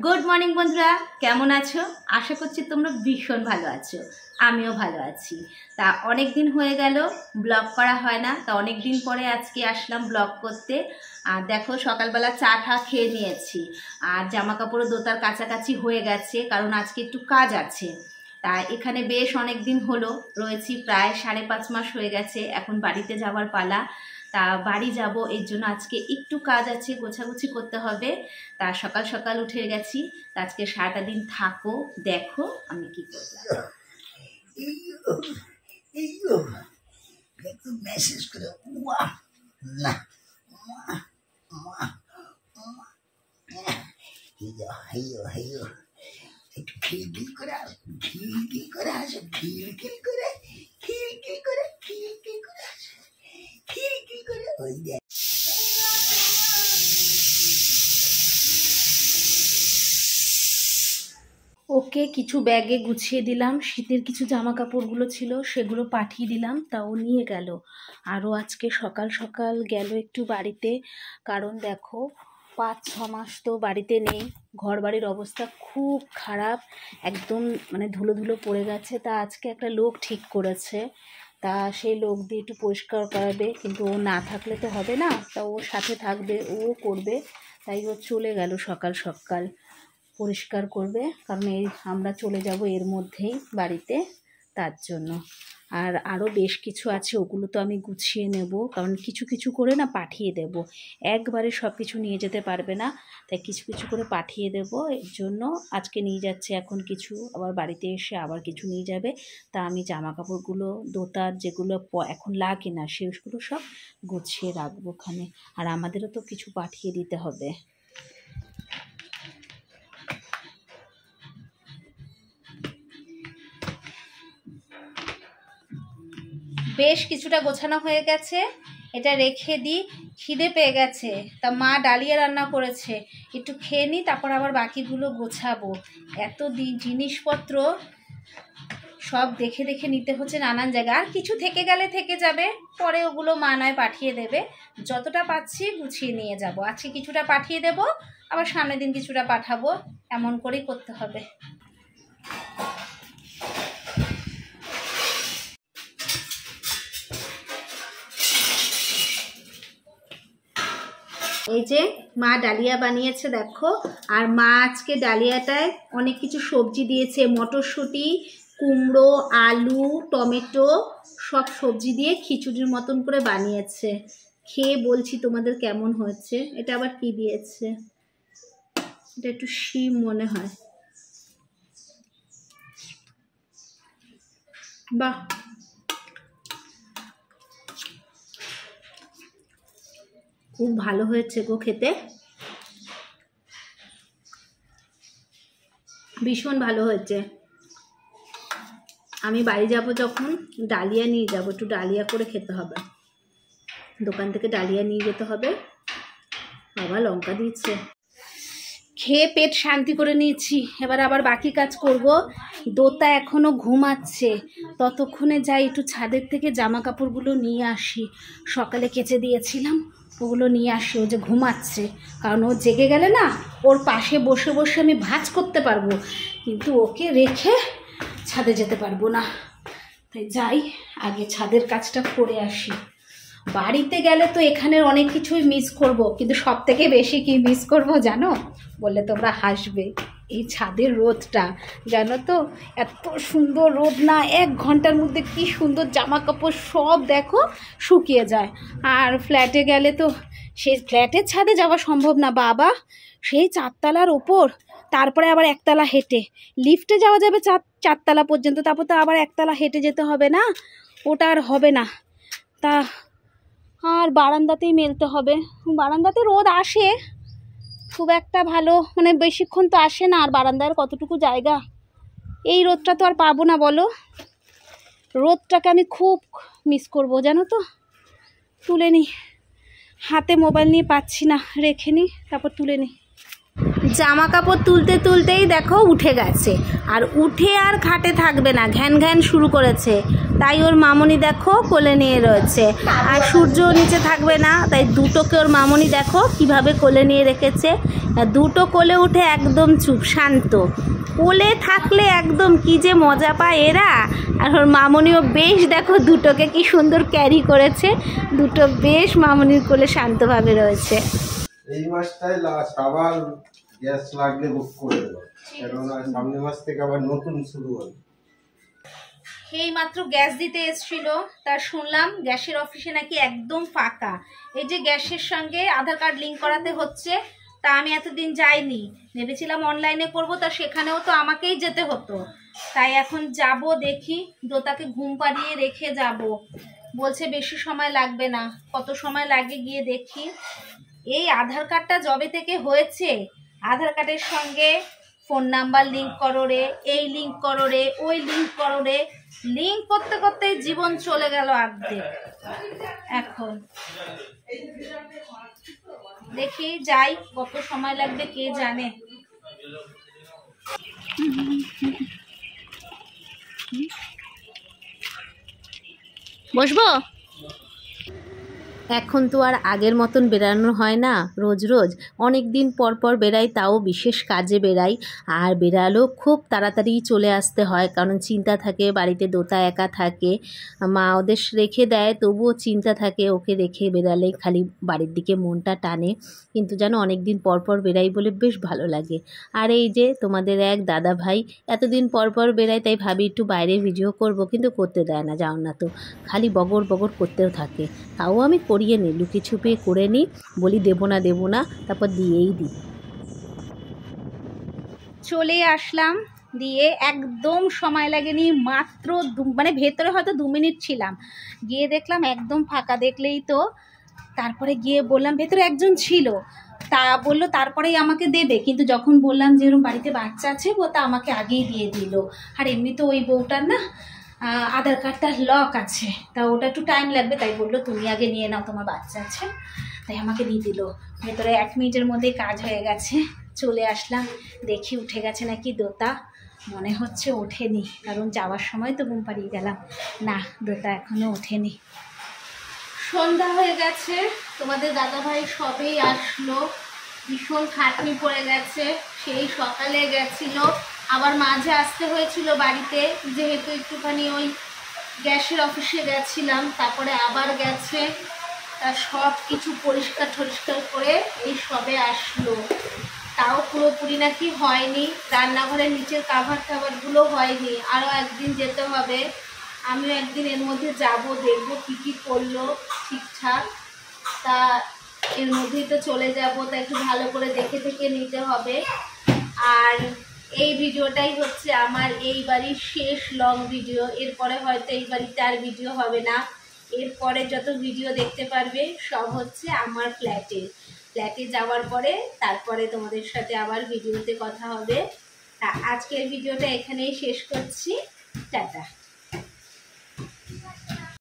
Good morning বন্ধুরা, কেমন আছো? আশা করছি তোমরা ভীষণ ভালো আছো। আমিও ভালো আছি। তা অনেক দিন হয়ে গেল ব্লগ করা হয় না, তা অনেক দিন পরে আজকে আসলাম ব্লগ করতে। আর দেখো সকালবেলা চা টা খেয়ে নিয়েছি, আর জামা কাপড়ও দোতার কাছাকাছি হয়ে গেছে, কারণ আজকে একটু কাজ আছে। তা এখানে বেশ অনেক দিন হলো রয়েছি, প্রায় 5.5 মাস হয়ে গেছে। এখন বাড়িতে যাওয়ার পালা। তা বাড়ি যাব, এর জন্য আজকে একটু কাজ আছে, গোছাগুছি করতে হবে। তা সকাল সকাল উঠে গেছি। তা আজকে সারাটা দিন থাকো, দেখো আমি কি করলাম। মেসেজ করে না একটু খিলখিল করে আসে, খিলখিল করে আসে, খিলখিল করে খিলখিল করে খিলখিল করে আসে, খিলখিল করে ওই দেখ। ওকে কিছু ব্যাগে গুছিয়ে দিলাম, শীতের কিছু জামা কাপড়গুলো ছিল সেগুলো পাঠিয়ে দিলাম, তাও নিয়ে গেল। আরও আজকে সকাল সকাল গেল একটু বাড়িতে, কারণ দেখো 5-6 মাস তো বাড়িতে নেই। ঘর বাড়ির অবস্থা খুব খারাপ, একদম মানে ধুলো ধুলো পড়ে গেছে। তা আজকে একটা লোক ঠিক করেছে, তা সেই লোক দিয়ে একটু পরিষ্কার করাবে, কিন্তু ও না থাকলে তো হবে না। তা ওর সাথে থাকবে, ও করবে। তাই ও চলে গেল সকাল সকাল পরিষ্কার করবে, কারণ এই আমরা চলে যাব এর মধ্যেই বাড়িতে, তার জন্য। আর আরও বেশ কিছু আছে, ওগুলো তো আমি গুছিয়ে নেব, কারণ কিছু কিছু করে না পাঠিয়ে দেব। একবারে সব কিছু নিয়ে যেতে পারবে না, তাই কিছু কিছু করে পাঠিয়ে দেব। এর জন্য আজকে নিয়ে যাচ্ছে এখন কিছু, আবার বাড়িতে এসে আবার কিছু নিয়ে যাবে। তা আমি জামা কাপড়গুলো দোতার যেগুলো এখন লাগে না সেগুলো সব গুছিয়ে রাখবো ওখানে। আর আমাদেরও তো কিছু পাঠিয়ে দিতে হবে। বেশ কিছুটা গোছানো হয়ে গেছে, এটা রেখে দিই। খিদে পেয়ে গেছে, তা মা ডালিয়া রান্না করেছে, একটু খেয়ে নিই, তারপর আবার বাকিগুলো গোছাবো। এত জিনিসপত্র সব দেখে দেখে নিতে হচ্ছে নানান জায়গায়। আর কিছু থেকে গেলে থেকে যাবে, পরে ওগুলো মা নয় পাঠিয়ে দেবে। যতটা পাচ্ছি গুছিয়ে নিয়ে যাব। আজকে কিছুটা পাঠিয়ে দেব, আবার সামনের দিন কিছুটা পাঠাবো, এমন করেই করতে হবে। এই যে মা ডালিয়া বানিয়েছে দেখো, আর মা আজকে ডালিয়াটায় অনেক কিছু সবজি দিয়েছে, মটরশুঁটি, কুমড়ো, আলু, টমেটো সব সবজি দিয়ে খিচুড়ির মতন করে বানিয়েছে। খেয়ে বলছি তোমাদের কেমন হয়েছে। এটা আবার কি দিয়েছে, এটা একটু শিম মনে হয়। বাহ, খুব ভালো হয়েছে গো খেতে, ভীষণ ভালো হয়েছে। আমি বাড়ি যাব যখন ডালিয়া নিয়ে যাব, একটু ডালিয়া করে খেতে হবে। দোকান থেকে ডালিয়া নিয়ে যেতে হবে। বাবা লঙ্কা দিয়েছে। খেয়ে পেট শান্তি করে নিয়েছি, এবার আবার বাকি কাজ করব। দোতা এখনো ঘুমাচ্ছে, ততক্ষণে যাই একটু ছাদের থেকে জামা কাপড়গুলো নিয়ে আসি। সকালে কেচে দিয়েছিলাম, ওগুলো নিয়ে আসি। ও যে ঘুমাচ্ছে, কারণ ও জেগে গেলে না ওর পাশে বসে বসে আমি ভাঁজ করতে পারবো, কিন্তু ওকে রেখে ছাদে যেতে পারবো না। তাই যাই, আগে ছাদের কাজটা করে আসি। বাড়িতে গেলে তো এখানের অনেক কিছুই মিস করব, কিন্তু সব থেকে বেশি কি মিস করব জানো? বললে তোমরা হাসবে। এই ছাদের রোদটা, জানো তো এত সুন্দর রোদ না, 1 ঘন্টার মধ্যে কি সুন্দর জামা কাপড় সব দেখো শুকিয়ে যায়। আর ফ্ল্যাটে গেলে তো সেই ফ্ল্যাটের ছাদে যাওয়া সম্ভব না বাবা, সেই 4 তলার ওপর, তারপরে আবার 1 তলা হেঁটে লিফটে যাওয়া যাবে 4 তলা পর্যন্ত, তারপর তো আবার 1 তলা হেঁটে যেতে হবে না, ওটা আর হবে না। তা আর বারান্দাতেই মেলতে হবে। বারান্দাতে রোদ আসে, খুব একটা ভালো মানে বেশিক্ষণ তো আসে না, আর বারান্দার কতটুকু জায়গা, এই রোদটা তো আর পাবো না বলো। রোদটাকে আমি খুব মিস করব জানো তো। তুলে নিই, হাতে মোবাইল নিয়ে পাচ্ছি না, রেখে নিই, তারপর তুলে নিই। জামা কাপড় তুলতে তুলতেই দেখো উঠে গেছে, আর উঠে আর খাটে থাকবে না, ঘ্যান ঘ্যান শুরু করেছে। তাই ওর মামনি দেখো কোলে নিয়ে রয়েছে, আর সূর্য নিচে থাকবে না, তাই দুটোকে ওর মামনি দেখো কিভাবে কোলে নিয়ে রেখেছে। দুটো কোলে উঠে একদম চুপ শান্ত, কোলে থাকলে একদম কি যে মজা পায় এরা। আর ওর মামনিও বেশ দেখো দুটোকে কি সুন্দর ক্যারি করেছে, দুটো বেশ মামনির কোলে শান্তভাবে রয়েছে। এই মাসটাই লাস্ট, আবার গ্যাস লাগলে বুক করে দেবো, কেননা সামনের মাস থেকে আবার নতুন শুরু হবে। এই মাত্র গ্যাস দিতে এসেছিল, তা শুনলাম গ্যাসের অফিসে নাকি একদম ফাঁকা। এই যে গ্যাসের সঙ্গে আধার কার্ড লিঙ্ক করাতে হচ্ছে, তা আমি এতদিন যাইনি, ভেবেছিলাম অনলাইনে করব, তা সেখানেও তো আমাকেই যেতে হতো। তাই এখন যাব, দেখি দোতাকে ঘুম পাড়িয়ে রেখে যাব। বলছে বেশি সময় লাগবে না, কত সময় লাগে গিয়ে দেখি। এই আধার কার্ডটা যবে থেকে হয়েছে, আধার কার্ডের সঙ্গে ফোন নাম্বার লিঙ্ক করো রে, এই লিঙ্ক করো রে, ওই লিঙ্ক করো রে, লিঙ্ক করতে করতে জীবন চলে গেল অর্ধেক। এখন দেখি যাই, কত সময় লাগবে কে জানে। বসবো? এখন তো আর আগের মতন বেরানো হয় না রোজ রোজ, অনেক দিন পর পর বেরাই, তাও বিশেষ কাজে বেরাই। আর বেরালেও খুব তাড়াতাড়ি চলে আসতে হয়, কারণ চিন্তা থাকে বাড়িতে, দোতা একা থাকে, মা ওদের রেখে দেয়, তবুও চিন্তা থাকে ওকে রেখে বেরালেই খালি বাড়ির দিকে মনটা টানে। কিন্তু জানো অনেক দিন পর পর বেরাই বলে বেশ ভালো লাগে। আর এই যে তোমাদের এক দাদা ভাই এতদিন পর পর বেরাই, তাই ভাবি একটু বাইরে ভিডিও করব, কিন্তু করতে দেয় না, যাও না তো, খালি বগর বগর করতেও থাকে। তাও আমি করিয়ে নিই, লুকিয়ে ছুপিয়ে করে নিই, বলি দেবো না, তারপর দিয়েই দিই। চলে আসলাম, দিয়ে একদম সময় লাগেনি, মাত্র মানে ভেতরে হয়তো 2 মিনিট ছিলাম, গিয়ে দেখলাম একদম ফাঁকা। দেখলেই তো, তারপরে গিয়ে বললাম ভেতরে একজন ছিল, তা বললো তারপরেই আমাকে দেবে, কিন্তু যখন বললাম যে এরকম বাড়িতে বাচ্চা আছে, ও তা আমাকে আগেই দিয়ে দিল। আর এমনি তো ওই বউটার না আধার কার্ডটা লক আছে, তা ওটা একটু টাইম লাগবে, তাই বললো তুমি আগে নিয়ে নাও, তোমার বাচ্চা আছে, তাই আমাকে দিয়ে দিল। ভেতরে 1 মিনিটের মধ্যেই কাজ হয়ে গেছে। চলে আসলাম, দেখি উঠে গেছে নাকি দোতা, মনে হচ্ছে ওঠেনি, কারণ যাওয়ার সময় তো ঘুম পাড়িয়ে গেলাম। না, দোতা এখনও ওঠেনি। সন্ধ্যা হয়ে গেছে, তোমাদের দাদাভাই সবেই আসলো, ভীষণ খাটনি পড়ে গেছে, সেই সকালে গেছিল, আবার মাঝে আসতে হয়েছিল বাড়িতে, যেহেতু একটুখানি ওই গ্যাসের অফিসে গেছিলাম, তারপরে আবার গেছে, তার সব কিছু পরিষ্কার টরিষ্কার করে এই সবে আসলো। তাও পুরোপুরি নাকি হয়নি, রান্নাঘরের নিচের কাভার টাভারগুলো হয়নি, আরও একদিন যেতে হবে। আমিও একদিন এর মধ্যে যাব, দেখবো কী কী করলো ঠিকঠাক, তা এর মধ্যেই তো চলে যাব, তা একটু ভালো করে দেখে দেখে নিতে হবে। আর এই ভিডিওটাই হচ্ছে আমার এই বাড়ির শেষ লং ভিডিও, এরপরে হয়তো এই বাড়িতে আর ভিডিও হবে না, এরপরে যত ভিডিও দেখতে পারবে সব হচ্ছে আমার ফ্ল্যাটে যাওয়ার পরে, তারপরে তোমাদের সাথে আবার ভিডিওতে কথা হবে। তা আজকের ভিডিওটা এখানেই শেষ করছি, টাটা।